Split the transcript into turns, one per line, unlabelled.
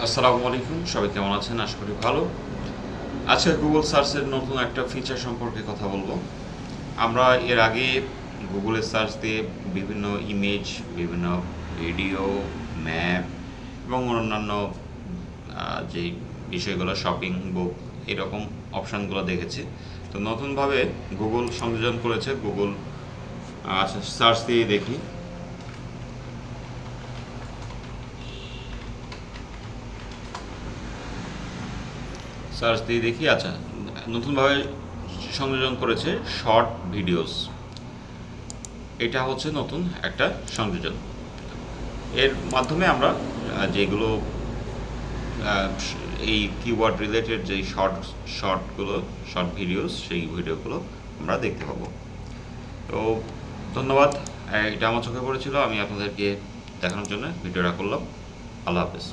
আসসালামু আলাইকুম, সবাই কেমন আছেন? আশা করি ভালো। আজকে গুগল সার্চের নতুন একটা ফিচার সম্পর্কে কথা বলবো। আমরা এর আগে গুগলে সার্চ দিয়ে বিভিন্ন ইমেজ, বিভিন্ন ভিডিও, ম্যাপ এবং অন্যান্য যেই বিষয়গুলো, শপিং, বুক, এরকম অপশানগুলো দেখেছি। তো নতুনভাবে গুগল সংযোজন করেছে। গুগল আচ্ছা, সার্চ দিয়ে দেখি। আচ্ছা, নতুনভাবে সংযোজন করেছে শর্ট ভিডিওস। এটা হচ্ছে নতুন একটা সংযোজন। এর মাধ্যমে আমরা যেগুলো আহ, এই কিওয়ার্ড রিলেটেড যেই শর্ট ভিডিওস, সেই ভিডিওগুলো আমরা দেখতে পাবো। তো ধন্যবাদ। এটা আমার চোখে পড়েছিল, আমি আপনাদেরকে দেখানোর জন্য ভিডিওটা করলাম। আল্লাহ হাফেজ।